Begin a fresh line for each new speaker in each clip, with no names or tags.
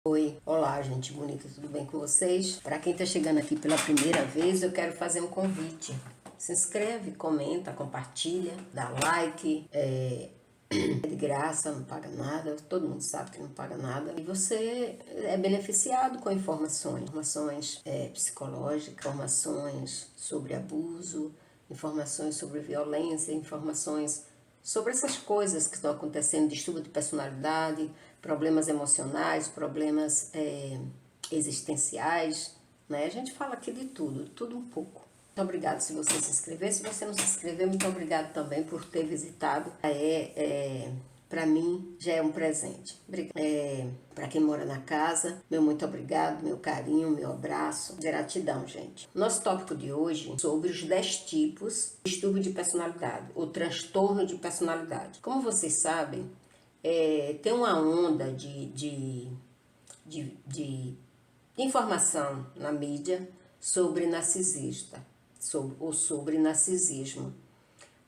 Oi, olá gente bonita, tudo bem com vocês? Para quem está chegando aqui pela primeira vez, eu quero fazer um convite. Se inscreve, comenta, compartilha, dá like, é de graça, não paga nada, todo mundo sabe que não paga nada. E você é beneficiado com informações psicológicas, informações sobre abuso, informações sobre violência, informações sobre essas coisas que estão acontecendo, distúrbio de personalidade, problemas emocionais, problemas existenciais, né? A gente fala aqui de tudo um pouco. Muito obrigada se você se inscrever. Se você não se inscreveu, muito obrigado também por ter visitado. Para mim já é um presente. Para quem mora na casa, meu muito obrigado, meu carinho, meu abraço, gratidão, gente. Nosso tópico de hoje é sobre os 10 tipos de distúrbio de personalidade, ou transtorno de personalidade. Como vocês sabem, tem uma onda de informação na mídia sobre narcisista, sobre narcisismo.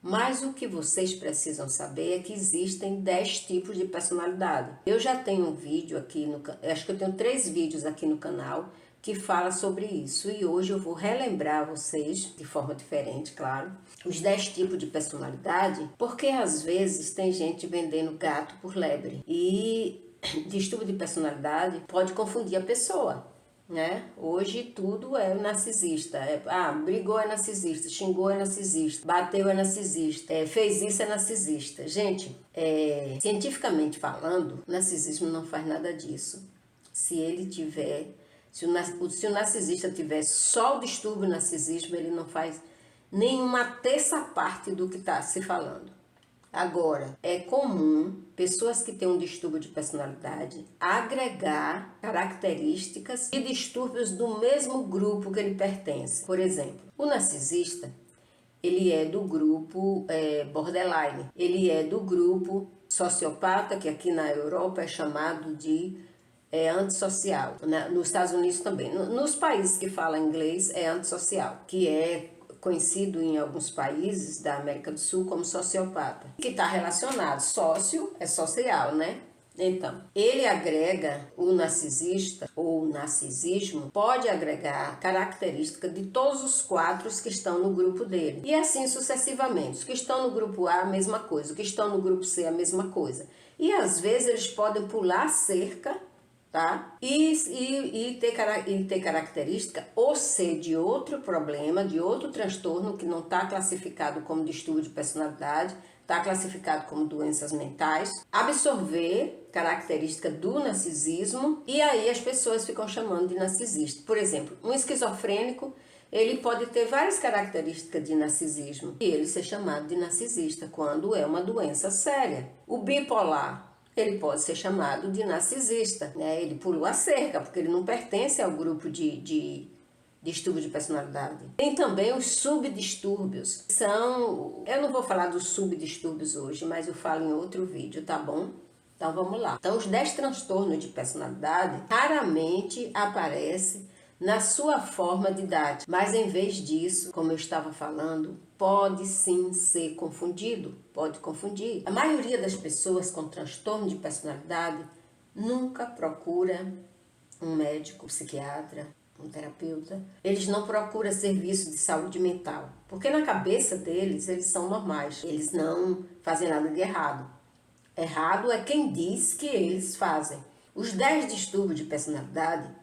Mas o que vocês precisam saber é que existem 10 tipos de personalidade. Eu já tenho um vídeo aqui, acho que eu tenho 3 vídeos aqui no canal que fala sobre isso. E hoje eu vou relembrar vocês, de forma diferente, claro, os 10 tipos de personalidade, porque às vezes tem gente vendendo gato por lebre. E distúrbio de personalidade pode confundir a pessoa. Né? Hoje tudo é narcisista. Brigou é narcisista, xingou é narcisista, bateu é narcisista, fez isso é narcisista. Gente, cientificamente falando, o narcisismo não faz nada disso. Se o narcisista tiver só o distúrbio narcisismo, ele não faz nenhuma terça parte do que está se falando. Agora, é comum pessoas que têm um distúrbio de personalidade agregar características e distúrbios do mesmo grupo que ele pertence. Por exemplo, o narcisista, ele é do grupo borderline, ele é do grupo sociopata, que aqui na Europa é chamado de antissocial. Nos Estados Unidos também. Nos países que falam inglês é antissocial, que é conhecido em alguns países da América do Sul como sociopata, que está relacionado, sócio é social, né? Então, ele agrega o narcisista ou o narcisismo, pode agregar características de todos os 4 que estão no grupo dele. E assim sucessivamente. Os que estão no grupo A, a mesma coisa. Os que estão no grupo C, a mesma coisa. E às vezes eles podem pular cerca, tá? E ter característica ou ser de outro problema, de outro transtorno que não está classificado como distúrbio de personalidade, está classificado como doenças mentais, absorver característica do narcisismo e aí as pessoas ficam chamando de narcisista. Por exemplo, um esquizofrênico, ele pode ter várias características de narcisismo e ele ser chamado de narcisista quando é uma doença séria. O bipolar, ele pode ser chamado de narcisista, né? Ele pulou a cerca, porque ele não pertence ao grupo de distúrbio de personalidade. Tem também os subdistúrbios. Eu não vou falar dos subdistúrbios hoje, mas eu falo em outro vídeo, tá bom? Então vamos lá. Então os 10 transtornos de personalidade raramente aparecem na sua forma didática, mas em vez disso, como eu estava falando, pode sim ser confundido, pode confundir. A maioria das pessoas com transtorno de personalidade nunca procura um médico, um psiquiatra, um terapeuta. Eles não procuram serviço de saúde mental, porque na cabeça deles, eles são normais, eles não fazem nada de errado. Errado é quem diz que eles fazem. Os 10 distúrbios de personalidade,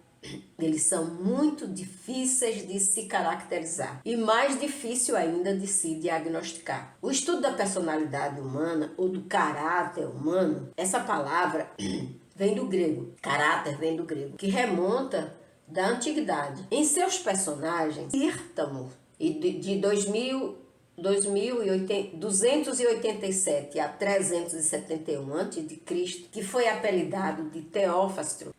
eles são muito difíceis de se caracterizar e mais difícil ainda de se diagnosticar. O estudo da personalidade humana ou do caráter humano, essa palavra vem do grego, caráter vem do grego, que remonta da antiguidade. Em seus personagens, Tírtamo, de 287 a 371 a.C., que foi apelidado de Teófasto,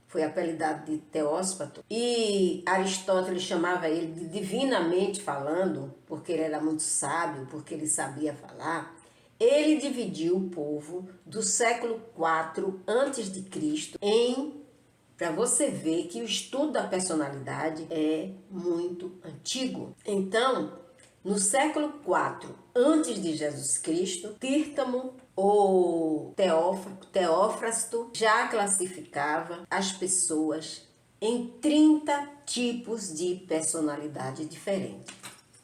foi apelidado de Teóspato, e Aristóteles chamava ele de divinamente falando, porque ele era muito sábio, porque ele sabia falar. Ele dividiu o povo do século IV a.C. para você ver que o estudo da personalidade é muito antigo. Então, no século IV antes de Jesus Cristo, Tírtamo O Teófrasto já classificava as pessoas em 30 tipos de personalidade diferente,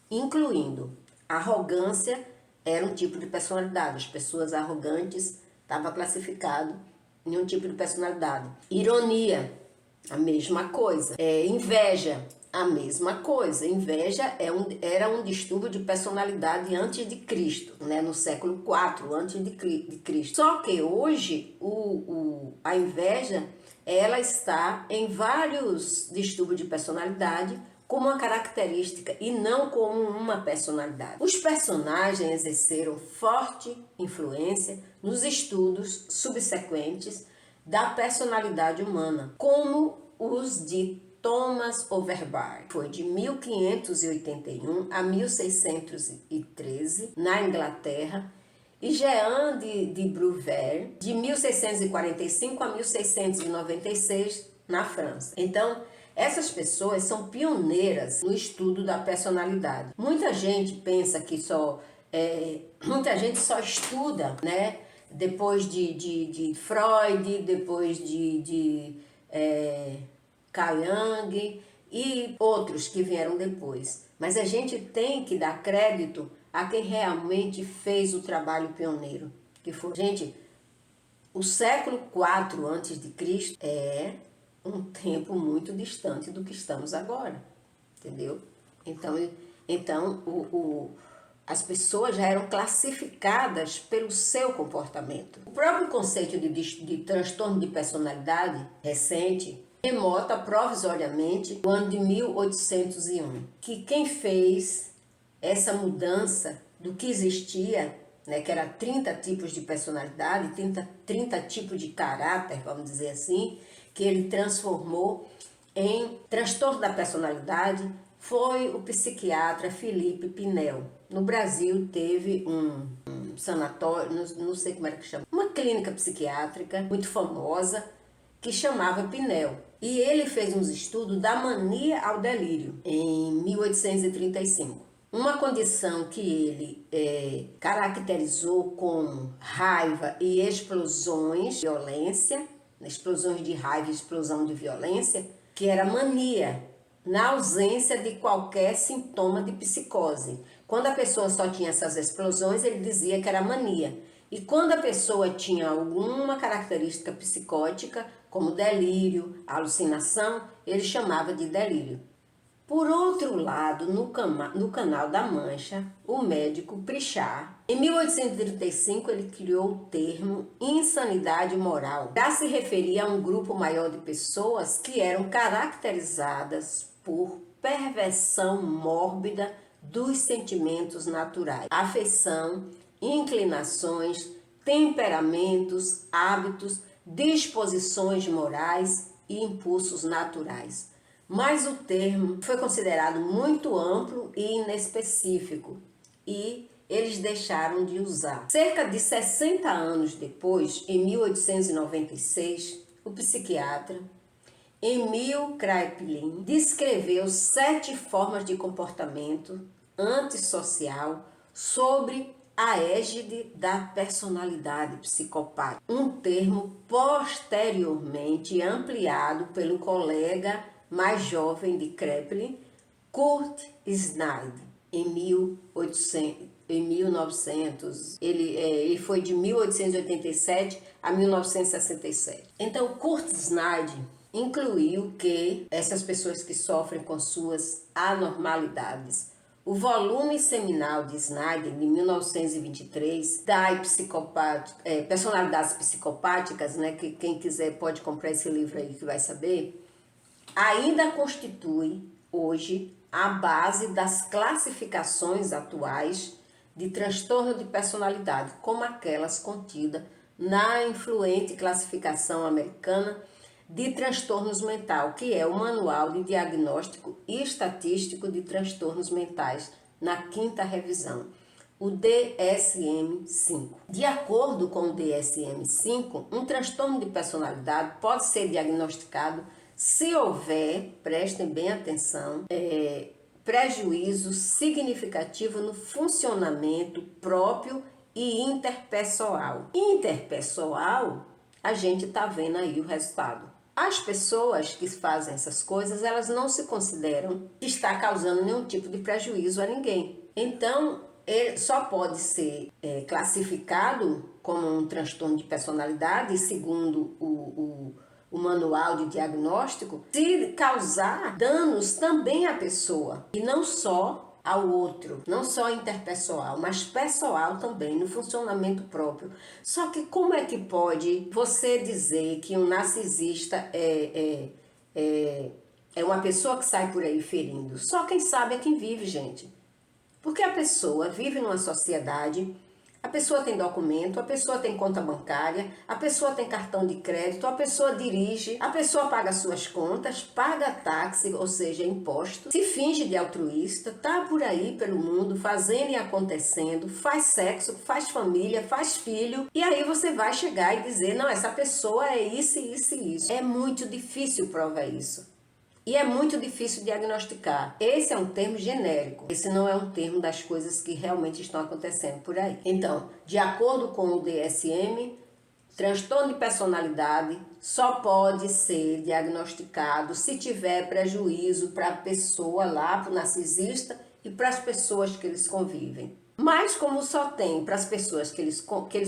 incluindo arrogância, era um tipo de personalidade. As pessoas arrogantes estavam classificadas em um tipo de personalidade. Ironia, a mesma coisa. Inveja, a mesma coisa. Inveja era um distúrbio de personalidade antes de Cristo, né? No século IV antes de Cristo. Só que hoje a inveja ela está em vários distúrbios de personalidade como uma característica e não como uma personalidade. Os personagens exerceram forte influência nos estudos subsequentes da personalidade humana, como os de Thomas Overbury. Foi de 1581 a 1613 na Inglaterra, e Jean de Bruver, de 1645 a 1696 na França. Então, essas pessoas são pioneiras no estudo da personalidade. Muita gente pensa que muita gente só estuda, né? Depois de Freud, depois de Carl Jung e outros que vieram depois. Mas a gente tem que dar crédito a quem realmente fez o trabalho pioneiro, que foi, gente, o século IV antes de Cristo é um tempo muito distante do que estamos agora, entendeu? Então as pessoas já eram classificadas pelo seu comportamento. O próprio conceito de transtorno de personalidade recente remota provisoriamente o ano de 1801, que quem fez essa mudança do que existia, né, que era 30 tipos de personalidade, 30 tipos de caráter, vamos dizer assim, que ele transformou em transtorno da personalidade, foi o psiquiatra Felipe Pinel. No Brasil teve um sanatório, não sei como era que chama, uma clínica psiquiátrica muito famosa que chamava Pinel. E ele fez uns estudos da mania ao delírio em 1835. Uma condição que ele caracterizou como raiva e explosões de violência, explosões de raiva e explosão de violência, que era mania, na ausência de qualquer sintoma de psicose. Quando a pessoa só tinha essas explosões, ele dizia que era mania. E quando a pessoa tinha alguma característica psicótica, como delírio, alucinação, ele chamava de delírio. Por outro lado, no Canal da Mancha, o médico Pritchard, em 1835, ele criou o termo insanidade moral, para se referir a um grupo maior de pessoas que eram caracterizadas por perversão mórbida dos sentimentos naturais, afeição, inclinações, temperamentos, hábitos, disposições morais e impulsos naturais. Mas o termo foi considerado muito amplo e inespecífico e eles deixaram de usar. Cerca de 60 anos depois, em 1896, o psiquiatra Emil Kraepelin descreveu 7 formas de comportamento antissocial sobre a égide da personalidade psicopática, um termo posteriormente ampliado pelo colega mais jovem de Kraepelin, Kurt Snyder, em 1900. Ele foi de 1887 a 1967. Então, Kurt Snyder incluiu que essas pessoas que sofrem com suas anormalidades. O volume seminal de Snyder, de 1923, das personalidades psicopáticas, né, que quem quiser pode comprar esse livro aí que vai saber, ainda constitui hoje a base das classificações atuais de transtorno de personalidade, como aquelas contidas na influente classificação americana de transtornos mentais, que é o Manual de Diagnóstico e Estatístico de Transtornos Mentais, na 5ª revisão, o DSM-5. De acordo com o DSM-5, um transtorno de personalidade pode ser diagnosticado se houver, prestem bem atenção, prejuízo significativo no funcionamento próprio e interpessoal. Interpessoal, a gente está vendo aí o resultado. As pessoas que fazem essas coisas, elas não se consideram que está causando nenhum tipo de prejuízo a ninguém. Então, ele só pode ser classificado como um transtorno de personalidade, segundo o manual de diagnóstico, se causar danos também à pessoa, e não só ao outro, não só interpessoal, mas pessoal também, no funcionamento próprio. Só que como é que pode você dizer que um narcisista é uma pessoa que sai por aí ferindo? Só quem sabe é quem vive, gente. Porque a pessoa vive numa sociedade, a pessoa tem documento, a pessoa tem conta bancária, a pessoa tem cartão de crédito, a pessoa dirige, a pessoa paga suas contas, paga táxi, ou seja, impostos, se finge de altruísta, tá por aí pelo mundo fazendo e acontecendo, faz sexo, faz família, faz filho, e aí você vai chegar e dizer, não, essa pessoa é isso, isso e isso. É muito difícil provar isso. E é muito difícil diagnosticar. Esse é um termo genérico. Esse não é um termo das coisas que realmente estão acontecendo por aí. Então, de acordo com o DSM, transtorno de personalidade só pode ser diagnosticado se tiver prejuízo para a pessoa lá, para o narcisista e para as pessoas que eles convivem. Mas como só tem para as pessoas que eles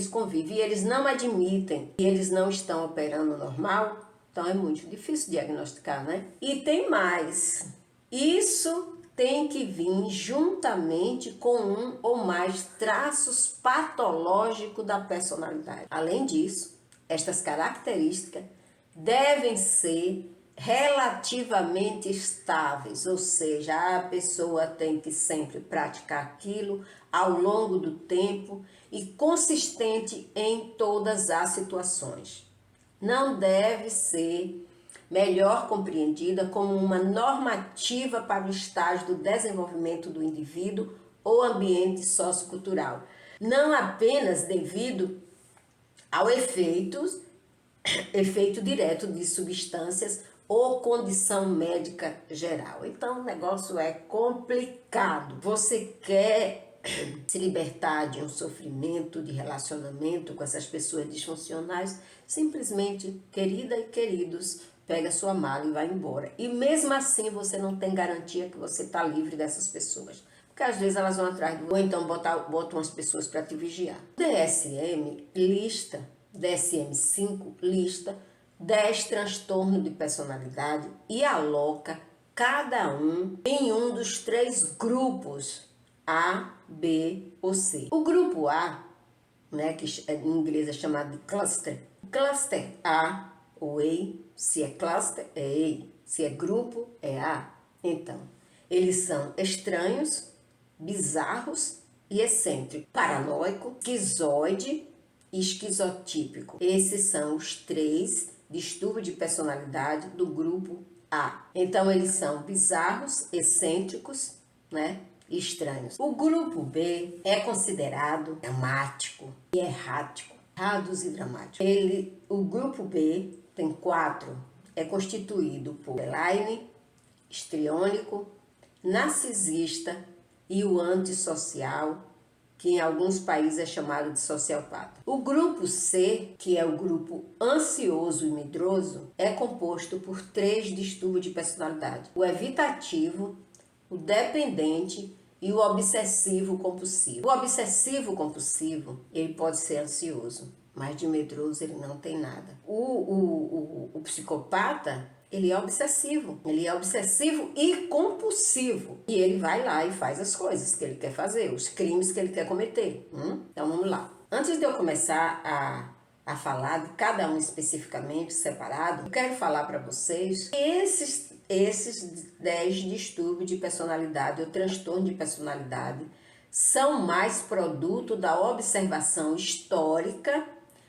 convivem e eles não admitem que eles não estão operando normal, então é muito difícil diagnosticar, né? E tem mais. Isso tem que vir juntamente com um ou mais traços patológicos da personalidade. Além disso, estas características devem ser relativamente estáveis, ou seja, a pessoa tem que sempre praticar aquilo ao longo do tempo e consistente em todas as situações. Não deve ser melhor compreendida como uma normativa para o estágio do desenvolvimento do indivíduo ou ambiente sociocultural, não apenas devido ao efeito direto de substâncias ou condição médica geral. Então o negócio é complicado. Você quer se libertar de um sofrimento de relacionamento com essas pessoas disfuncionais, simplesmente, querida e queridos, pega sua mala e vai embora. E mesmo assim você não tem garantia que você está livre dessas pessoas. Porque às vezes elas vão atrás ou então botam as pessoas para te vigiar. DSM-5 lista 10 transtornos de personalidade e aloca cada um em um dos 3 grupos A, B ou C. O grupo A, né, que em inglês é chamado de cluster. Cluster A ou A, se é cluster é A, se é grupo é A. Então, eles são estranhos, bizarros e excêntricos, paranoico, esquizoide e esquizotípico. Esses são os 3 distúrbios de personalidade do grupo A. Então, eles são bizarros, excêntricos, né? Estranhos. O grupo B é considerado dramático e errático, errados e dramáticos. O grupo B tem 4, é constituído por borderline, histriônico, narcisista e o antissocial, que em alguns países é chamado de sociopata. O grupo C, que é o grupo ansioso e medroso, é composto por 3 distúrbios de personalidade: o evitativo, o dependente e o obsessivo-compulsivo. O obsessivo-compulsivo, ele pode ser ansioso, mas de medroso ele não tem nada. O psicopata, ele é obsessivo e compulsivo. E ele vai lá e faz as coisas que ele quer fazer, os crimes que ele quer cometer. Então vamos lá. Antes de eu começar a falar de cada um especificamente, separado, eu quero falar para vocês que esses 10 distúrbios de personalidade ou transtorno de personalidade são mais produto da observação histórica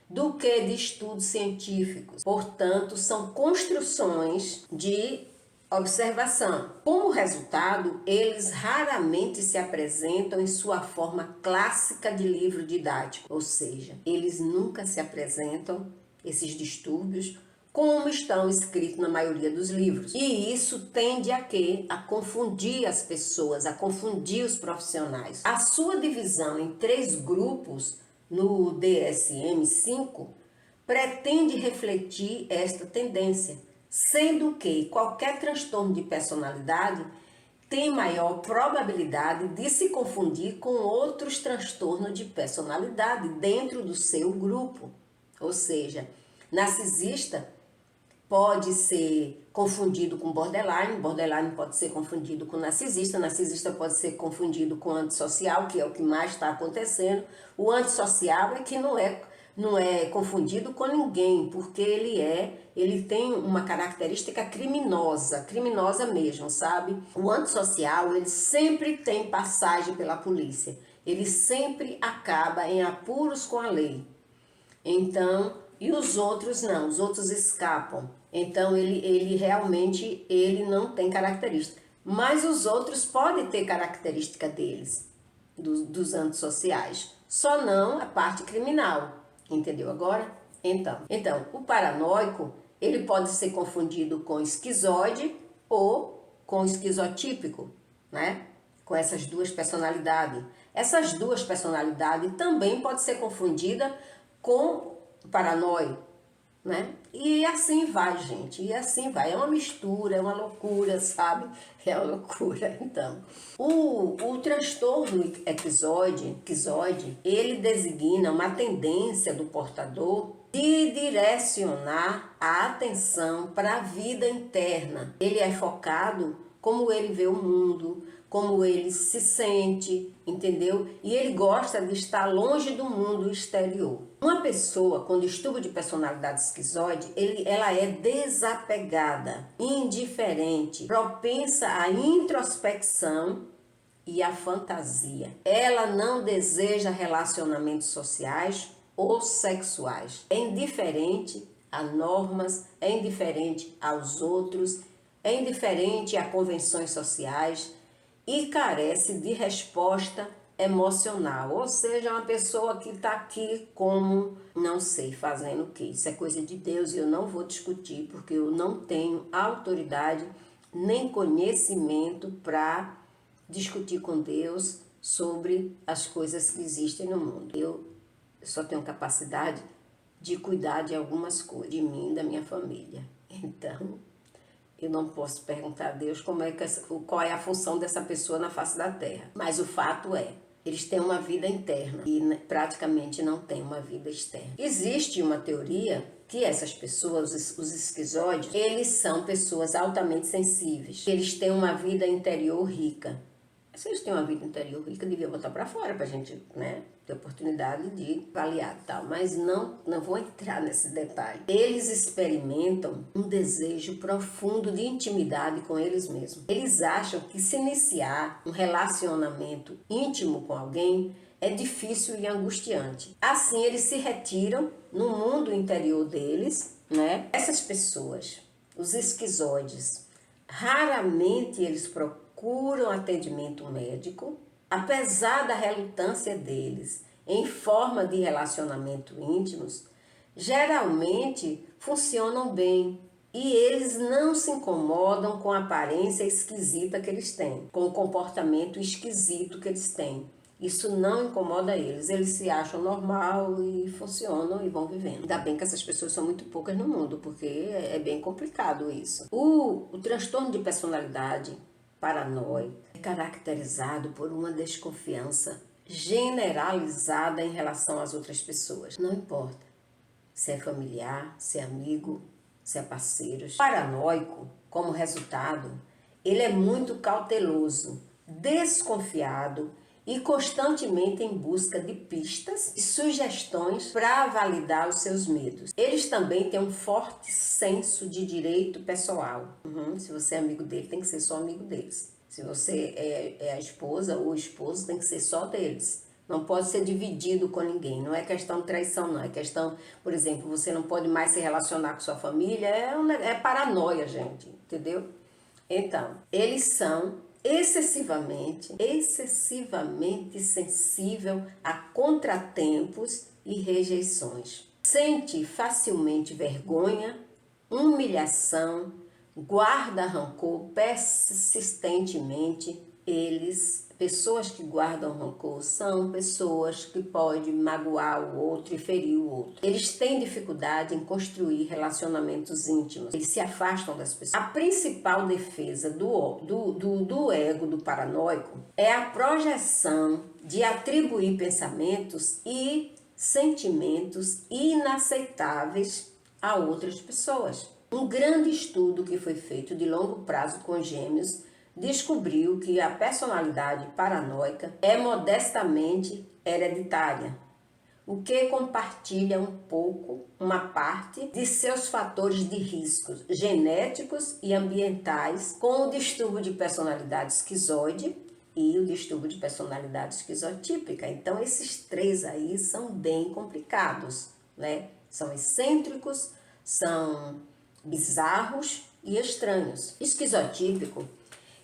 do que de estudos científicos. Portanto, são construções de observação. Como resultado, eles raramente se apresentam em sua forma clássica de livro didático, ou seja, eles nunca se apresentam, esses distúrbios, como estão escritos na maioria dos livros. E isso tende a quê? A confundir as pessoas, a confundir os profissionais. A sua divisão em 3 grupos no DSM-5 pretende refletir esta tendência, sendo que qualquer transtorno de personalidade tem maior probabilidade de se confundir com outros transtornos de personalidade dentro do seu grupo. Ou seja, narcisista pode ser confundido com borderline, borderline pode ser confundido com narcisista, narcisista pode ser confundido com antissocial, que é o que mais está acontecendo. O antissocial é que não é confundido com ninguém, porque ele tem uma característica criminosa mesmo, sabe? O antissocial, ele sempre tem passagem pela polícia, ele sempre acaba em apuros com a lei. Então, e os outros não, os outros escapam. Então, ele realmente não tem característica. Mas os outros podem ter característica deles, dos antissociais. Só não a parte criminal. Entendeu agora? Então, o paranoico, ele pode ser confundido com esquizoide ou com esquizotípico, né? Com essas duas personalidades. Essas duas personalidades também pode ser confundida com paranoico, né? E assim vai, gente, e assim vai. É uma mistura, é uma loucura, sabe? É uma loucura. Então, o transtorno esquizoide, ele designa uma tendência do portador de direcionar a atenção para a vida interna. Ele é focado como ele vê o mundo, como ele se sente, entendeu? E ele gosta de estar longe do mundo exterior. Uma pessoa com distúrbio de personalidade esquizoide, ela é desapegada, indiferente, propensa à introspecção e à fantasia. Ela não deseja relacionamentos sociais ou sexuais. É indiferente a normas, é indiferente aos outros, é indiferente a convenções sociais e carece de resposta emocional, ou seja, uma pessoa que está aqui como, não sei, fazendo o quê? Isso é coisa de Deus e eu não vou discutir, porque eu não tenho autoridade nem conhecimento para discutir com Deus sobre as coisas que existem no mundo. Eu só tenho capacidade de cuidar de algumas coisas, de mim e da minha família. Então, eu não posso perguntar a Deus qual é a função dessa pessoa na face da terra. Mas o fato é, eles têm uma vida interna e praticamente não têm uma vida externa. Existe uma teoria que essas pessoas, os esquizoides, eles são pessoas altamente sensíveis. Eles têm uma vida interior rica. Se eles têm uma vida interior rica, devia botar para fora para a gente, né, ter oportunidade de avaliar e tal. Mas não vou entrar nesse detalhe. Eles experimentam um desejo profundo de intimidade com eles mesmos. Eles acham que se iniciar um relacionamento íntimo com alguém é difícil e angustiante. Assim, eles se retiram no mundo interior deles, né? Essas pessoas, os esquizoides, raramente eles procuram atendimento médico, apesar da relutância deles em forma de relacionamento íntimos, geralmente funcionam bem e eles não se incomodam com a aparência esquisita que eles têm, com o comportamento esquisito que eles têm. Isso não incomoda eles, eles se acham normal e funcionam e vão vivendo. Ainda bem que essas pessoas são muito poucas no mundo, porque é bem complicado isso. O transtorno de personalidade paranoico é caracterizado por uma desconfiança generalizada em relação às outras pessoas. Não importa se é familiar, se é amigo, se é parceiro. Paranoico, como resultado, ele é muito cauteloso, desconfiado e constantemente em busca de pistas e sugestões para validar os seus medos. Eles também têm um forte senso de direito pessoal. Se você é amigo dele, tem que ser só amigo deles. Se você é a esposa ou o esposo, tem que ser só deles. Não pode ser dividido com ninguém. Não é questão de traição, não. É questão, por exemplo, você não pode mais se relacionar com sua família. É paranoia, gente. Entendeu? Então, eles são excessivamente sensível a contratempos e rejeições. Sente facilmente vergonha, humilhação, guarda rancor persistentemente. Eles Pessoas que guardam rancor são pessoas que podem magoar o outro e ferir o outro. Eles têm dificuldade em construir relacionamentos íntimos. Eles se afastam das pessoas. A principal defesa do ego, do paranoico, é a projeção de atribuir pensamentos e sentimentos inaceitáveis a outras pessoas. Um grande estudo que foi feito de longo prazo com gêmeos descobriu que a personalidade paranoica é modestamente hereditária, o que compartilha um pouco, uma parte de seus fatores de riscos genéticos e ambientais com o distúrbio de personalidade esquizoide e o distúrbio de personalidade esquizotípica. Então, esses três aí são bem complicados, né? São excêntricos, são bizarros e estranhos. Esquizotípico,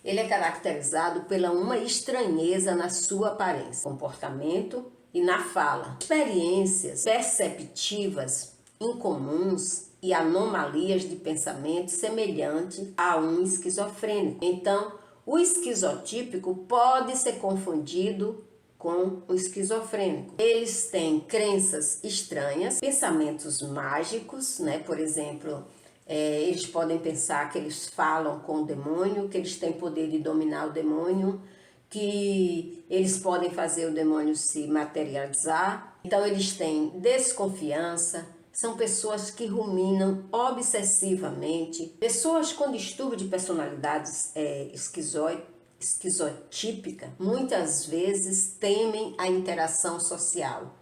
ele é caracterizado pela uma estranheza na sua aparência, comportamento e na fala. Experiências perceptivas incomuns e anomalias de pensamento semelhante a um esquizofrênico. Então, o esquizotípico pode ser confundido com o esquizofrênico. Eles têm crenças estranhas, pensamentos mágicos, né? Por exemplo, eles podem pensar que eles falam com o demônio, que eles têm poder de dominar o demônio, que eles podem fazer o demônio se materializar. Então eles têm desconfiança, são pessoas que ruminam obsessivamente. Pessoas com distúrbio de personalidades esquizotípica muitas vezes temem a interação social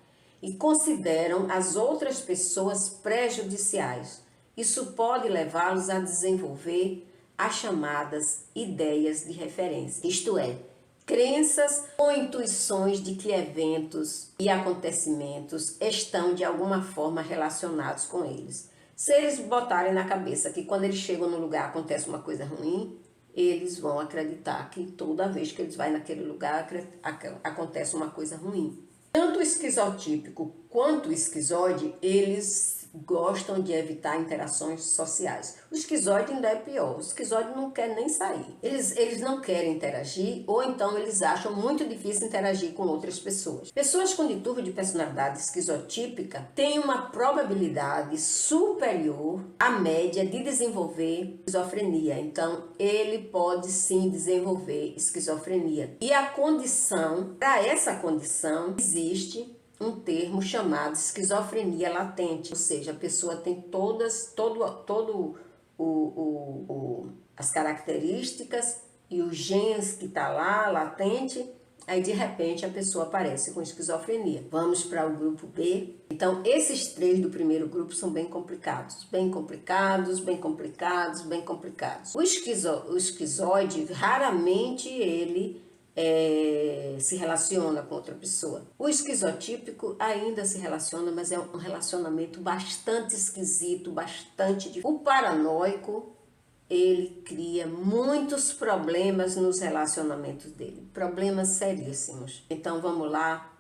e consideram as outras pessoas prejudiciais. Isso pode levá-los a desenvolver as chamadas ideias de referência, isto é, crenças ou intuições de que eventos e acontecimentos estão de alguma forma relacionados com eles. Se eles botarem na cabeça que quando eles chegam no lugar acontece uma coisa ruim, eles vão acreditar que toda vez que eles vão naquele lugar acontece uma coisa ruim. Tanto o esquizotípico quanto o esquizoide, eles gostam de evitar interações sociais. O esquizoide ainda é pior, o esquizoide não quer nem sair. Eles não querem interagir ou então eles acham muito difícil interagir com outras pessoas. Pessoas com distúrbio de personalidade esquizotípica têm uma probabilidade superior à média de desenvolver esquizofrenia. Então, ele pode sim desenvolver esquizofrenia. E a condição, para essa condição, existe um termo chamado esquizofrenia latente, ou seja, a pessoa tem as características e os genes que está lá, latente, aí de repente a pessoa aparece com esquizofrenia. Vamos para o grupo B. Então, esses três do primeiro grupo são bem complicados. Bem complicados, bem complicados, bem complicados. O esquizoide, raramente ele se relaciona com outra pessoa. O esquizotípico ainda se relaciona, mas é um relacionamento bastante esquisito, bastante difícil. O paranoico, ele cria muitos problemas nos relacionamentos dele, problemas seríssimos. Então vamos lá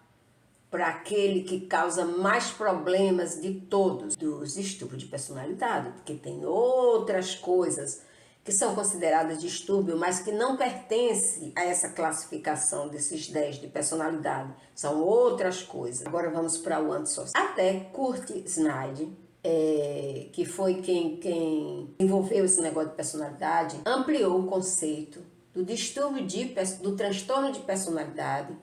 para aquele que causa mais problemas de todos, dos distúrbios de personalidade, porque tem outras coisas que são consideradas distúrbio, mas que não pertencem a essa classificação desses 10 de personalidade. São outras coisas. Agora vamos para o antissocial. Até Kurt Snyder, que foi quem desenvolveu esse negócio de personalidade, ampliou o conceito do distúrbio do transtorno de personalidade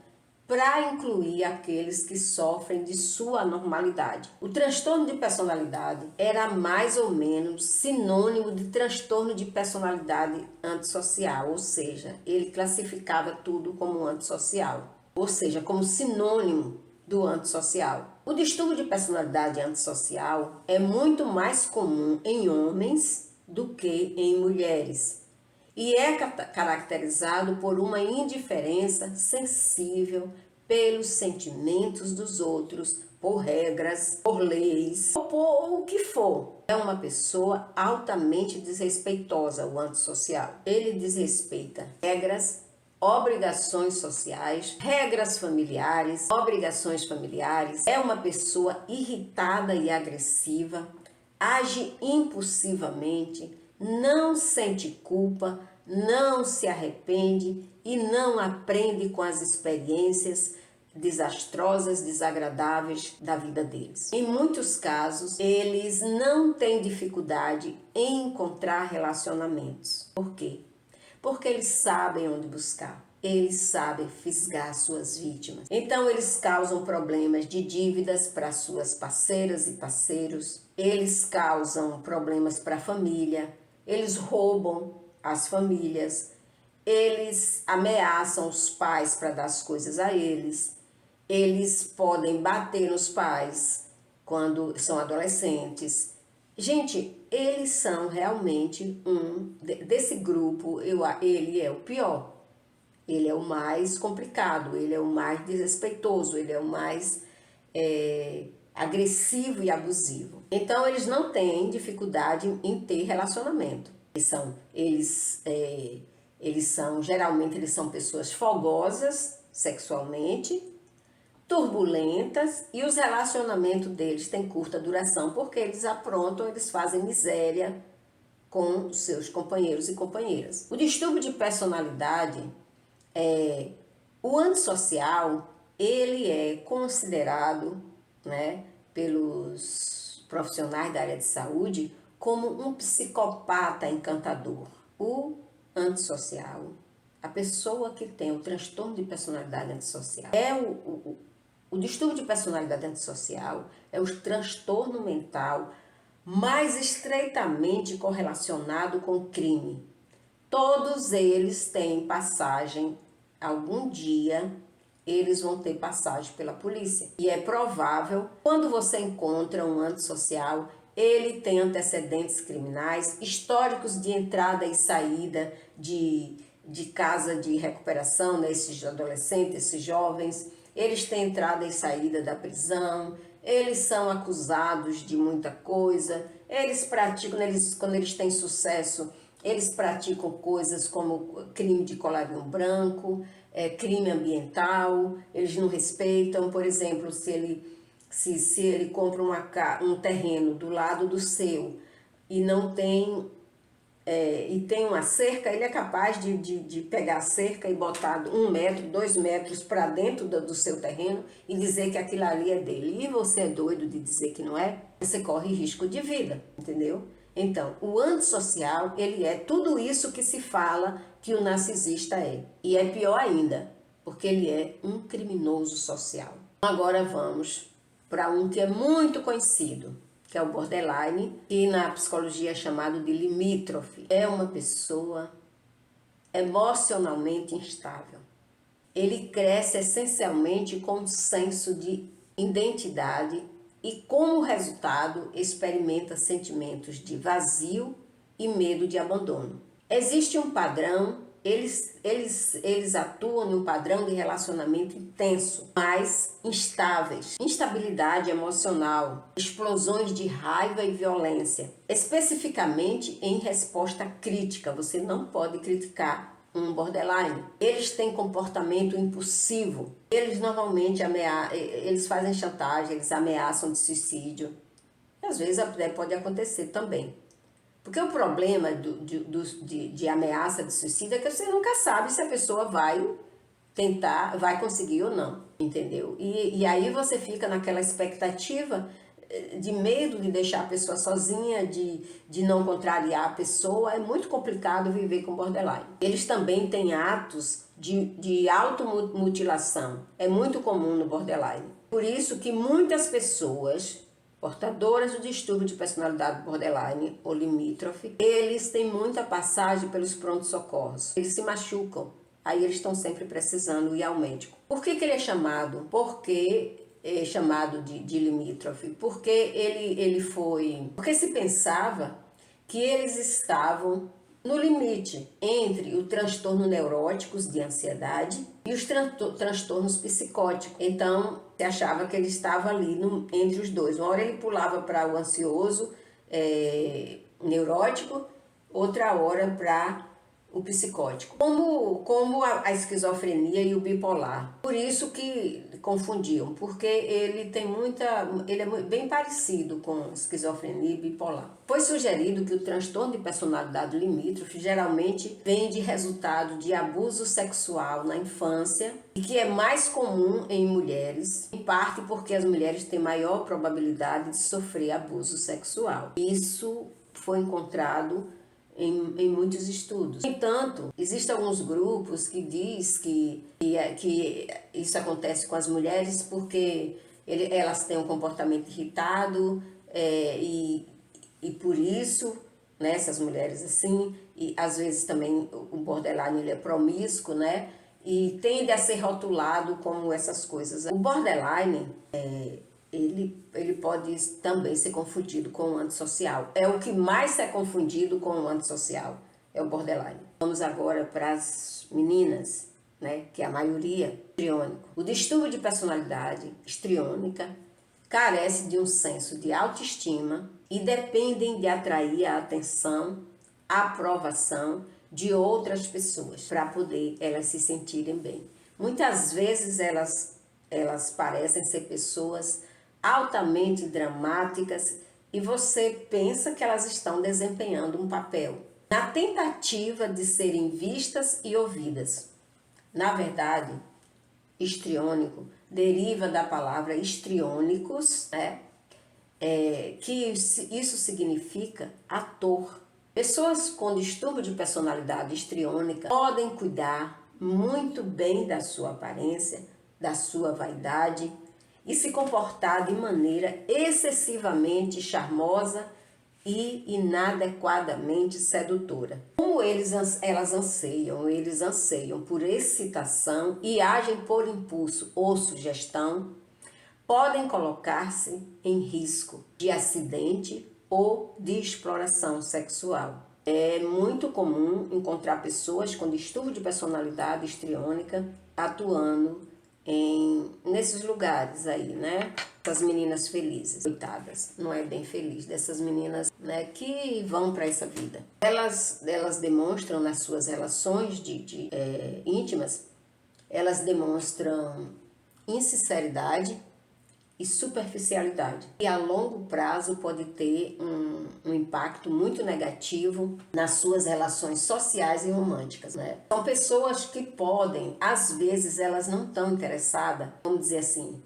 para incluir aqueles que sofrem de sua anormalidade. O transtorno de personalidade era mais ou menos sinônimo de transtorno de personalidade antissocial, ou seja, ele classificava tudo como antissocial, ou seja, como sinônimo do antissocial. O distúrbio de personalidade antissocial é muito mais comum em homens do que em mulheres. E é caracterizado por uma indiferença sensível pelos sentimentos dos outros, por regras, por leis, ou por o que for. É uma pessoa altamente desrespeitosa, o antissocial. Ele desrespeita regras, obrigações sociais, regras familiares, obrigações familiares. É uma pessoa irritada e agressiva, age impulsivamente, não sente culpa, não se arrepende e não aprende com as experiências desastrosas, desagradáveis da vida deles. Em muitos casos, eles não têm dificuldade em encontrar relacionamentos. Por quê? Porque eles sabem onde buscar. Eles sabem fisgar suas vítimas. Então, eles causam problemas de dívidas para suas parceiras e parceiros. Eles causam problemas para a família. Eles roubam as famílias. Eles ameaçam os pais para dar as coisas a eles. Eles podem bater nos pais quando são adolescentes. Gente, eles são realmente desse grupo, ele é o pior. Ele é o mais complicado, ele é o mais desrespeitoso, ele é o mais agressivo e abusivo. Então, eles não têm dificuldade em ter relacionamento. Geralmente, eles são pessoas fogosas sexualmente, turbulentas, e os relacionamentos deles têm curta duração, porque eles aprontam, eles fazem miséria com seus companheiros e companheiras. O distúrbio de personalidade, o antissocial, ele é considerado, né, pelos profissionais da área de saúde como um psicopata encantador. O antissocial, a pessoa que tem o transtorno de personalidade antissocial, o distúrbio de personalidade antissocial é o transtorno mental mais estreitamente correlacionado com o crime. Todos eles têm passagem, algum dia eles vão ter passagem pela polícia. E é provável, quando você encontra um antissocial, ele tem antecedentes criminais, históricos de entrada e saída de casa de recuperação, né? Esses adolescentes, esses jovens, eles têm entrada e saída da prisão, eles são acusados de muita coisa, eles praticam, quando eles têm sucesso, eles praticam coisas como crime de colarinho branco, crime ambiental, eles não respeitam. Por exemplo, se ele compra um terreno do lado do seu e não tem e tem uma cerca, ele é capaz de pegar a cerca e botar 1 metro, 2 metros para dentro do seu terreno e dizer que aquilo ali é dele. E você é doido de dizer que não é? Você corre risco de vida, entendeu? Então, o antissocial, ele é tudo isso que se fala que o narcisista é. E é pior ainda, porque ele é um criminoso social. Agora vamos para um que é muito conhecido, que é o borderline, que na psicologia é chamado de limítrofe. É uma pessoa emocionalmente instável. Ele cresce essencialmente com um senso de identidade e, como resultado, experimenta sentimentos de vazio e medo de abandono. Existe um padrão, eles atuam num padrão de relacionamento intenso, mas instáveis, instabilidade emocional, explosões de raiva e violência, especificamente em resposta crítica. Você não pode criticar um borderline. Eles têm comportamento impulsivo. Eles normalmente eles fazem chantagem, eles ameaçam de suicídio. E às vezes até pode acontecer também. Porque o problema de ameaça de suicídio é que você nunca sabe se a pessoa vai conseguir ou não, entendeu? E aí você fica naquela expectativa de medo de deixar a pessoa sozinha, de não contrariar a pessoa. É muito complicado viver com borderline. Eles também têm atos de automutilação. É muito comum no borderline. Por isso que muitas pessoas portadoras do distúrbio de personalidade borderline ou limítrofe, eles têm muita passagem pelos prontos-socorros. Eles se machucam, aí eles estão sempre precisando ir ao médico. Por que ele é chamado? Porque é chamado de limítrofe? Porque se pensava que eles estavam no limite entre o transtorno neuróticos de ansiedade e os transtornos psicóticos. Então, se achava que ele estava ali entre os dois. Uma hora ele pulava para o ansioso neurótico, outra hora para o psicótico, como a esquizofrenia e o bipolar. Por isso que confundiam, porque ele é bem parecido com esquizofrenia e bipolar. Foi sugerido que o transtorno de personalidade limítrofe geralmente vem de resultado de abuso sexual na infância e que é mais comum em mulheres, em parte porque as mulheres têm maior probabilidade de sofrer abuso sexual. Isso foi encontrado em muitos estudos. No entanto, existem alguns grupos que diz que isso acontece com as mulheres porque elas têm um comportamento irritado e por isso, né, essas mulheres assim, e às vezes também o borderline ele é promíscuo, né, e tende a ser rotulado como essas coisas. O borderline ele pode também ser confundido com o antissocial. É o que mais é confundido com o antissocial, é o borderline. Vamos agora para as meninas, né, que é a maioria, histriônico. O distúrbio de personalidade histriônica carece de um senso de autoestima e dependem de atrair a atenção, a aprovação de outras pessoas para poder elas se sentirem bem. Muitas vezes elas parecem ser pessoas altamente dramáticas e você pensa que elas estão desempenhando um papel na tentativa de serem vistas e ouvidas. Na verdade, histriônico deriva da palavra histriônicos, né? Que isso significa ator. Pessoas com distúrbio de personalidade histriônica podem cuidar muito bem da sua aparência, da sua vaidade e se comportar de maneira excessivamente charmosa e inadequadamente sedutora. Como eles anseiam por excitação e agem por impulso ou sugestão, podem colocar-se em risco de acidente ou de exploração sexual. É muito comum encontrar pessoas com distúrbio de personalidade histriônica atuando nesses lugares aí, né? Essas meninas felizes, coitadas, não é bem feliz, dessas meninas, né, que vão para essa vida. Elas demonstram nas suas relações íntimas, elas demonstram insinceridade e superficialidade. E a longo prazo pode ter um impacto muito negativo nas suas relações sociais e românticas, né? São pessoas que podem, às vezes elas não estão interessadas, vamos dizer assim,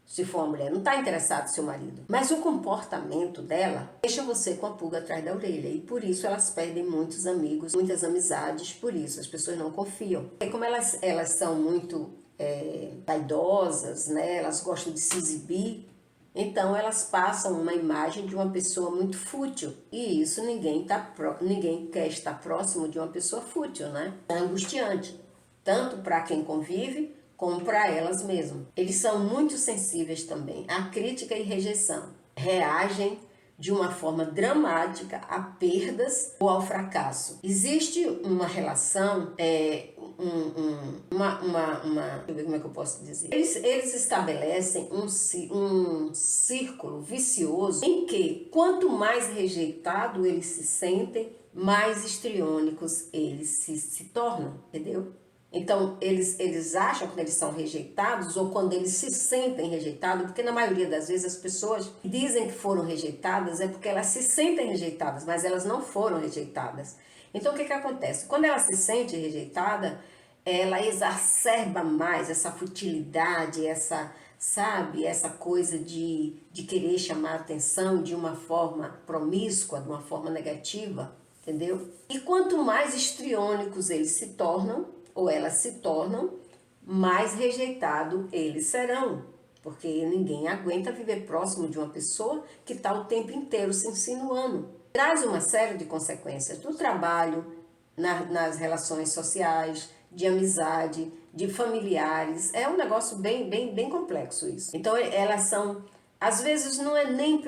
se for uma mulher, não está interessada no seu marido. Mas o comportamento dela deixa você com a pulga atrás da orelha. E por isso elas perdem muitos amigos, muitas amizades, por isso as pessoas não confiam. E como elas são muito vaidosas, né? Elas gostam de se exibir, então elas passam uma imagem de uma pessoa muito fútil. E isso ninguém quer estar próximo de uma pessoa fútil, né? É angustiante, tanto para quem convive, como para elas mesmas. Eles são muito sensíveis também à crítica e rejeição. Reagem de uma forma dramática a perdas ou ao fracasso. Existe uma relação, deixa eu ver como é que eu posso dizer. Eles estabelecem um círculo vicioso em que quanto mais rejeitado eles se sentem, mais histriônicos eles se tornam, entendeu? Então, eles acham que eles são rejeitados ou quando eles se sentem rejeitados, porque na maioria das vezes as pessoas que dizem que foram rejeitadas é porque elas se sentem rejeitadas, mas elas não foram rejeitadas. Então, o que acontece? Quando ela se sente rejeitada, ela exacerba mais essa futilidade, essa coisa de querer chamar a atenção de uma forma promíscua, de uma forma negativa, entendeu? E quanto mais histriônicos eles se tornam, ou elas se tornam, mais rejeitados eles serão. Porque ninguém aguenta viver próximo de uma pessoa que está o tempo inteiro se insinuando. Traz uma série de consequências do trabalho, nas relações sociais, de amizade, de familiares. É um negócio bem complexo isso. Então elas são, às vezes não é nem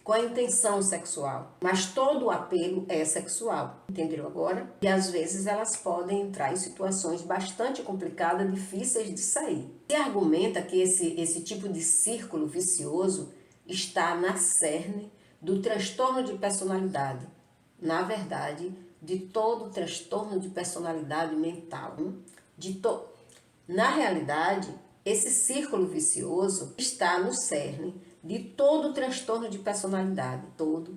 com a intenção sexual, mas todo o apelo é sexual, entenderam agora? E às vezes elas podem entrar em situações bastante complicadas, difíceis de sair. Se argumenta que esse tipo de círculo vicioso está na cerne do transtorno de personalidade, na verdade, de todo transtorno de personalidade mental. Na realidade, esse círculo vicioso está no cerne de todo transtorno de personalidade, todo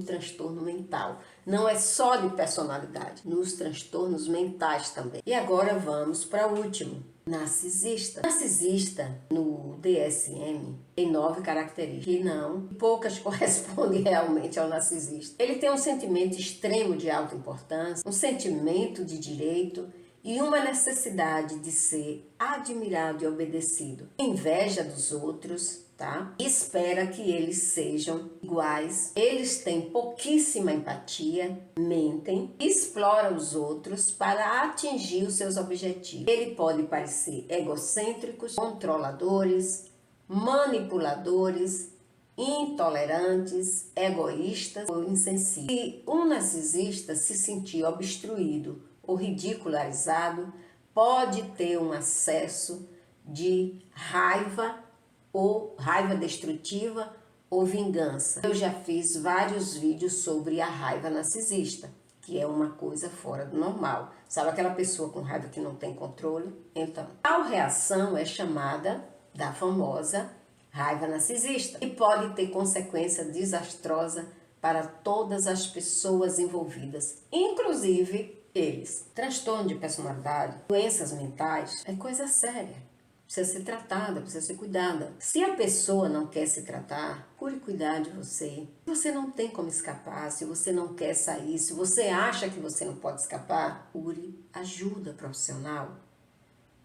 transtorno mental. Não é só de personalidade, nos transtornos mentais também. E agora vamos para o último, narcisista. Narcisista, no DSM, tem 9 características, e poucas correspondem realmente ao narcisista. Ele tem um sentimento extremo de autoimportância, um sentimento de direito, e uma necessidade de ser admirado e obedecido. Inveja dos outros, tá? Espera que eles sejam iguais. Eles têm pouquíssima empatia, mentem, exploram os outros para atingir os seus objetivos. Ele pode parecer egocêntricos, controladores, manipuladores, intolerantes, egoístas ou insensíveis. Se um narcisista se sentir obstruído ou ridicularizado, pode ter um acesso de raiva ou raiva destrutiva ou vingança. Eu já fiz vários vídeos sobre a raiva narcisista, que é uma coisa fora do normal. Sabe aquela pessoa com raiva que não tem controle? Então, tal reação é chamada da famosa raiva narcisista e pode ter consequência desastrosa para todas as pessoas envolvidas, inclusive eles. Transtorno de personalidade, doenças mentais, é coisa séria. Precisa ser tratada, precisa ser cuidada. Se a pessoa não quer se tratar, procure cuidar de você. Se você não tem como escapar, se você não quer sair, se você acha que você não pode escapar, procure ajuda profissional.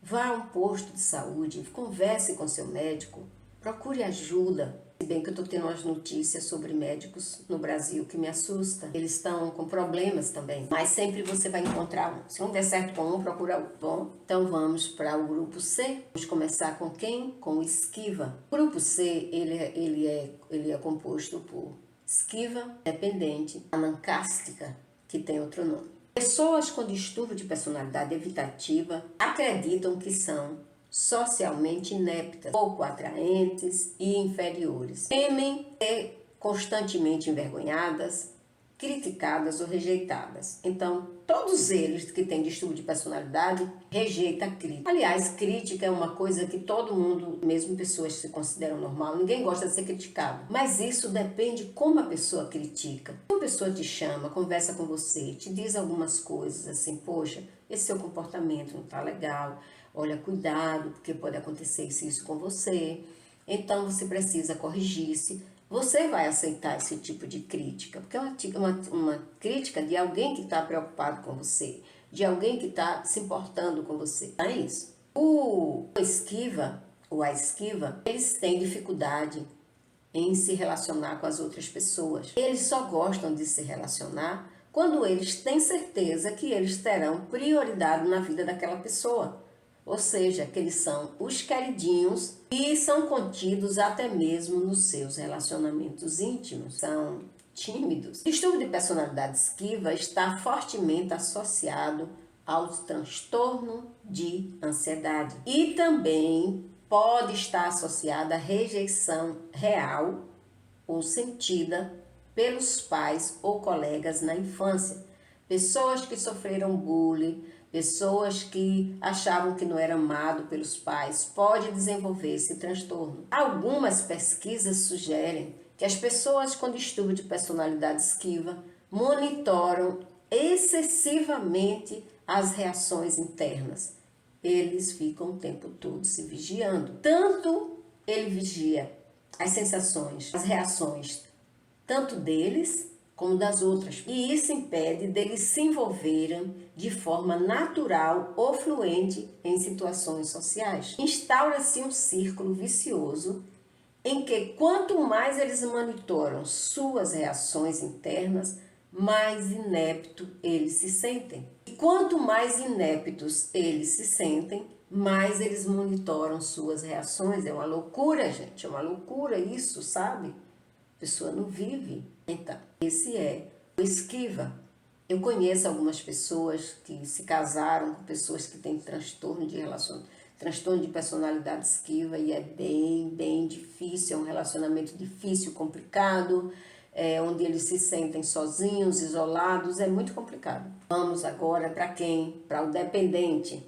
Vá a um posto de saúde, converse com seu médico, procure ajuda. Se bem que eu estou tendo umas notícias sobre médicos no Brasil que me assusta. Eles estão com problemas também, mas sempre você vai encontrar um. Se não der certo com um, procura outro. Bom, então vamos para o grupo C. Vamos começar com quem? Com o esquiva. O grupo C, ele é composto por esquiva, dependente, anancástica, que tem outro nome. Pessoas com distúrbio de personalidade evitativa acreditam que são socialmente ineptas, pouco atraentes e inferiores. Temem ser constantemente envergonhadas, criticadas ou rejeitadas. Então, todos eles que têm distúrbio de personalidade rejeitam a crítica. Aliás, crítica é uma coisa que todo mundo, mesmo pessoas que se consideram normal, ninguém gosta de ser criticado. Mas isso depende como a pessoa critica. Uma pessoa te chama, conversa com você, te diz algumas coisas assim, poxa, esse seu comportamento não tá legal, olha, cuidado, porque pode acontecer isso com você. Então, você precisa corrigir-se. Você vai aceitar esse tipo de crítica, porque é uma crítica de alguém que está preocupado com você, de alguém que está se importando com você. É isso. A esquiva, eles têm dificuldade em se relacionar com as outras pessoas. Eles só gostam de se relacionar quando eles têm certeza que eles terão prioridade na vida daquela pessoa. Ou seja, que eles são os queridinhos e são contidos até mesmo nos seus relacionamentos íntimos. São tímidos. O distúrbio de personalidade esquiva está fortemente associado ao transtorno de ansiedade e também pode estar associada à rejeição real ou sentida pelos pais ou colegas na infância. Pessoas que sofreram bullying, pessoas que achavam que não eram amados pelos pais, podem desenvolver esse transtorno. Algumas pesquisas sugerem que as pessoas com distúrbio de personalidade esquiva monitoram excessivamente as reações internas. Eles ficam o tempo todo se vigiando. Tanto ele vigia as sensações, as reações, tanto deles como das outras. E isso impede deles se envolverem de forma natural ou fluente em situações sociais. Instaura-se um círculo vicioso em que quanto mais eles monitoram suas reações internas, mais inepto eles se sentem. E quanto mais ineptos eles se sentem, mais eles monitoram suas reações. É uma loucura, gente, é uma loucura isso, sabe? A pessoa não vive. Então, esse é o esquiva. Eu conheço algumas pessoas que se casaram com pessoas que têm transtorno de personalidade esquiva e é bem difícil, é um relacionamento difícil, complicado, onde eles se sentem sozinhos, isolados, é muito complicado. Vamos agora para quem? Para o dependente.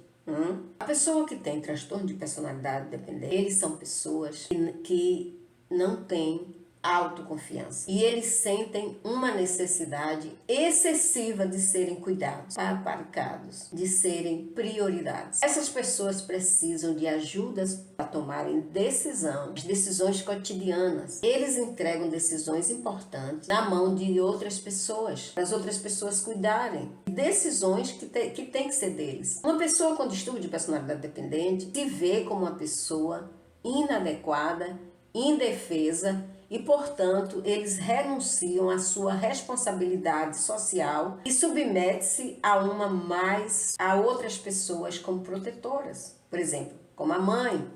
A pessoa que tem transtorno de personalidade dependente, eles são pessoas que não têm autoconfiança. E eles sentem uma necessidade excessiva de serem cuidados, aparicados, de serem prioridades. Essas pessoas precisam de ajudas para tomarem decisões cotidianas. Eles entregam decisões importantes na mão de outras pessoas, para as outras pessoas cuidarem. Decisões que tem que ser deles. Uma pessoa com distúrbio de personalidade dependente se vê como uma pessoa inadequada, indefesa, e, portanto, eles renunciam à sua responsabilidade social e submetem-se a outras pessoas como protetoras. Por exemplo, como a mãe,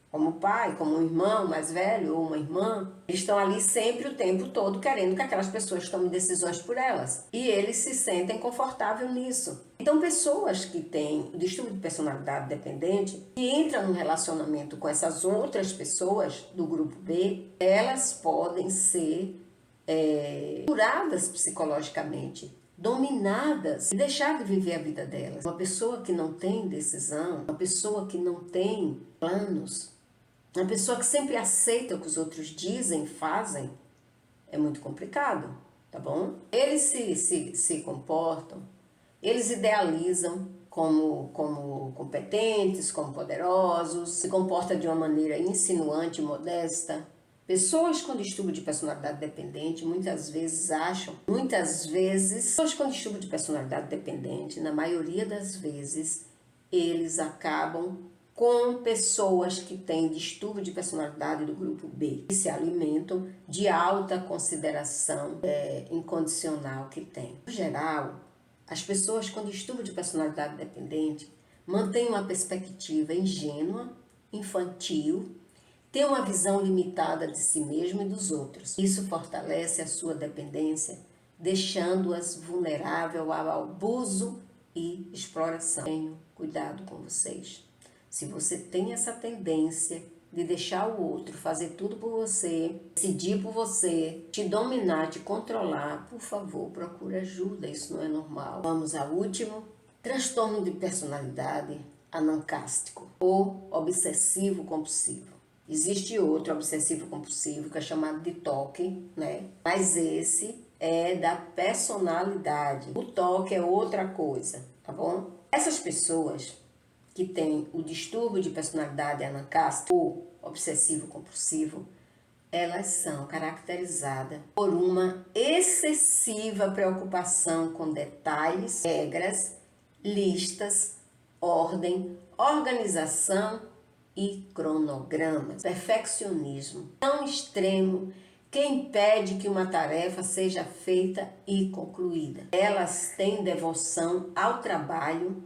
como o pai, como um irmão mais velho ou uma irmã. Eles estão ali sempre o tempo todo querendo que aquelas pessoas tomem decisões por elas. E eles se sentem confortáveis nisso. Então, pessoas que têm o distúrbio de personalidade dependente e entram num relacionamento com essas outras pessoas do grupo B, elas podem ser curadas psicologicamente, dominadas e deixar de viver a vida delas. Uma pessoa que não tem decisão, uma pessoa que não tem planos, uma pessoa que sempre aceita o que os outros dizem, fazem, é muito complicado, tá bom? Eles se comportam, eles idealizam como competentes, como poderosos, se comportam de uma maneira insinuante e modesta. Pessoas com distúrbio de personalidade dependente pessoas com distúrbio de personalidade dependente, na maioria das vezes, eles acabam com pessoas que têm distúrbio de personalidade do grupo B, que se alimentam de alta consideração incondicional que tem. No geral, as pessoas com distúrbio de personalidade dependente mantêm uma perspectiva ingênua, infantil, têm uma visão limitada de si mesmo e dos outros. Isso fortalece a sua dependência, deixando-as vulneráveis ao abuso e exploração. Tenham cuidado com vocês. Se você tem essa tendência de deixar o outro fazer tudo por você, decidir por você, te dominar, te controlar, por favor, procure ajuda, isso não é normal. Vamos ao último, transtorno de personalidade anancástico ou obsessivo compulsivo. Existe outro obsessivo compulsivo que é chamado de TOC, né? Mas esse é da personalidade. O TOC é outra coisa, tá bom? Essas pessoas que têm o distúrbio de personalidade anancástico ou obsessivo-compulsivo, elas são caracterizadas por uma excessiva preocupação com detalhes, regras, listas, ordem, organização e cronogramas. Perfeccionismo tão extremo que impede que uma tarefa seja feita e concluída. Elas têm devoção ao trabalho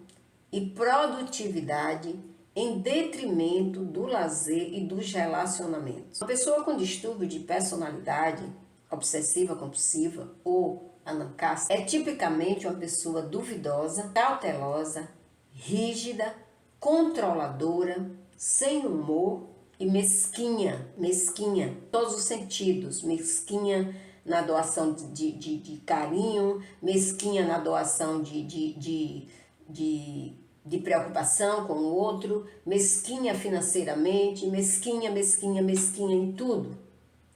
e produtividade em detrimento do lazer e dos relacionamentos. Uma pessoa com distúrbio de personalidade obsessiva compulsiva ou anancástico é tipicamente uma pessoa duvidosa, cautelosa, rígida, controladora, sem humor e mesquinha, todos os sentidos, mesquinha na doação de carinho, mesquinha na doação de preocupação com o outro, mesquinha financeiramente, mesquinha em tudo,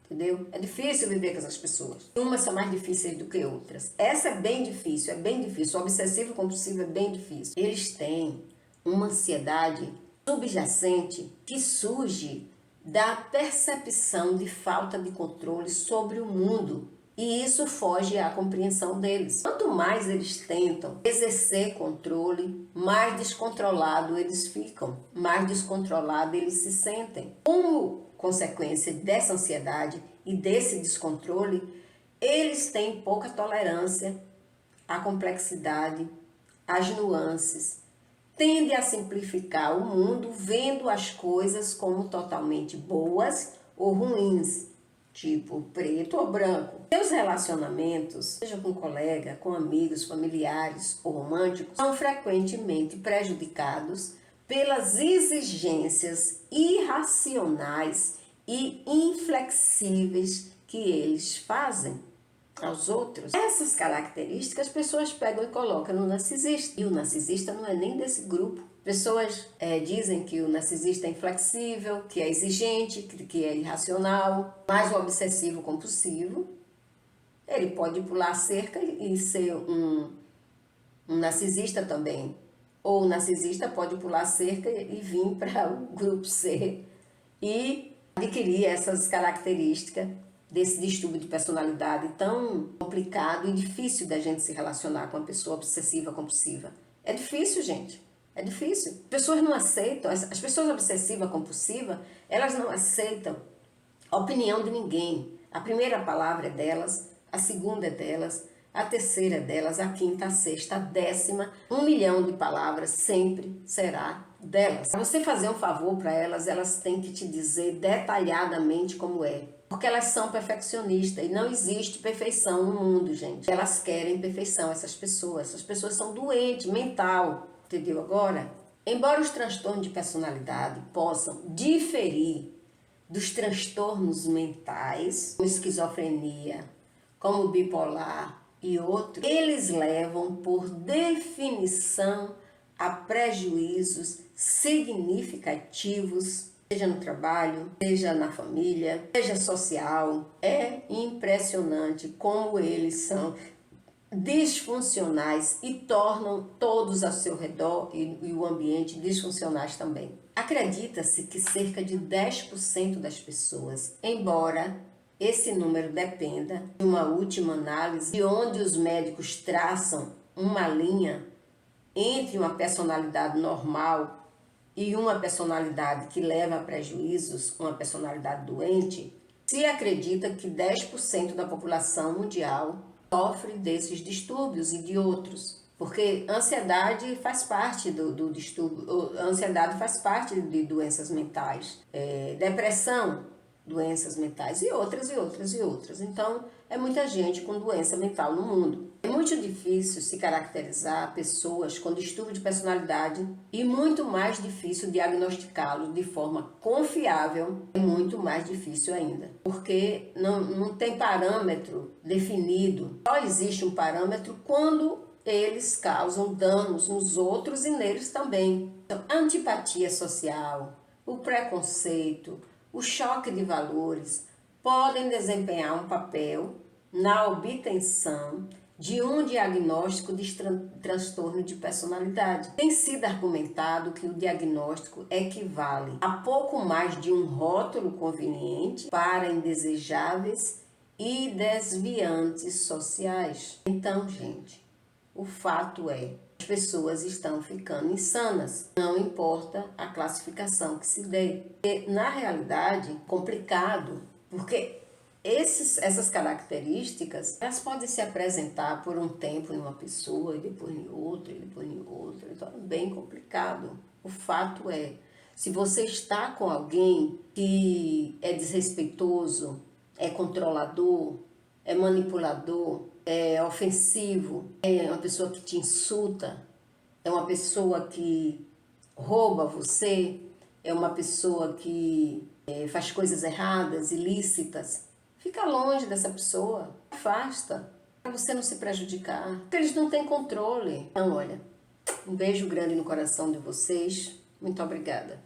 entendeu? É difícil viver com essas pessoas. Umas são mais difíceis do que outras. Essa é bem difícil. O obsessivo compulsivo é bem difícil. Eles têm uma ansiedade subjacente que surge da percepção de falta de controle sobre o mundo. E isso foge à compreensão deles. Quanto mais eles tentam exercer controle, mais descontrolado eles ficam, mais descontrolado eles se sentem. Como consequência dessa ansiedade e desse descontrole, eles têm pouca tolerância à complexidade, às nuances, tendem a simplificar o mundo, vendo as coisas como totalmente boas ou ruins, tipo preto ou branco. Seus relacionamentos, seja com colega, com amigos, familiares ou românticos, são frequentemente prejudicados pelas exigências irracionais e inflexíveis que eles fazem. aos outros. Essas características as pessoas pegam e colocam no narcisista. E o narcisista não é nem desse grupo. Pessoas dizem que o narcisista é inflexível, que é exigente, que é irracional. Mas o obsessivo compulsivo, ele pode pular a cerca e ser um narcisista também. Ou o narcisista pode pular a cerca e vir para o grupo C e adquirir essas características desse distúrbio de personalidade tão complicado e difícil da gente se relacionar com uma pessoa obsessiva compulsiva. É difícil, gente. É difícil. As pessoas não aceitam, as pessoas obsessivas compulsivas, elas não aceitam a opinião de ninguém. A primeira palavra é delas, a segunda é delas, a terceira é delas, a quinta, a sexta, a décima, 1.000.000 de palavras sempre será delas. Para você fazer um favor para elas, elas têm que te dizer detalhadamente como é. Porque elas são perfeccionistas e não existe perfeição no mundo, gente. Elas querem perfeição, essas pessoas são doentes, mental, entendeu agora? Embora os transtornos de personalidade possam diferir dos transtornos mentais, como esquizofrenia, como bipolar e outros, eles levam, por definição, a prejuízos significativos, seja no trabalho, seja na família, seja social. É impressionante como eles são disfuncionais e tornam todos ao seu redor e o ambiente disfuncionais também. Acredita-se que cerca de 10% das pessoas, embora esse número dependa de uma última análise, de onde os médicos traçam uma linha entre uma personalidade normal e uma personalidade que leva a prejuízos, uma personalidade doente, se acredita que 10% da população mundial sofre desses distúrbios e de outros. Porque ansiedade faz parte do distúrbio, ansiedade faz parte de doenças mentais, depressão, doenças mentais e outras e outras e outras. Então, é muita gente com doença mental no mundo. É muito difícil se caracterizar pessoas com distúrbio de personalidade e muito mais difícil diagnosticá-los de forma confiável, é muito mais difícil ainda. Porque não tem parâmetro definido. Só existe um parâmetro quando eles causam danos nos outros e neles também. Então, a antipatia social, o preconceito, o choque de valores podem desempenhar um papel na obtenção de um diagnóstico de transtorno de personalidade. Tem sido argumentado que o diagnóstico equivale a pouco mais de um rótulo conveniente para indesejáveis e desviantes sociais. Então, gente, o fato é, as pessoas estão ficando insanas, não importa a classificação que se dê. E, na realidade, complicado, porque essas características, elas podem se apresentar por um tempo em uma pessoa, e depois em outra, e depois em outra, então é bem complicado. O fato é, se você está com alguém que é desrespeitoso, é controlador, é manipulador, é ofensivo, é uma pessoa que te insulta, é uma pessoa que rouba você, é uma pessoa que faz coisas erradas, ilícitas, fica longe dessa pessoa, afasta, para você não se prejudicar, porque eles não têm controle. Então, olha, um beijo grande no coração de vocês, muito obrigada.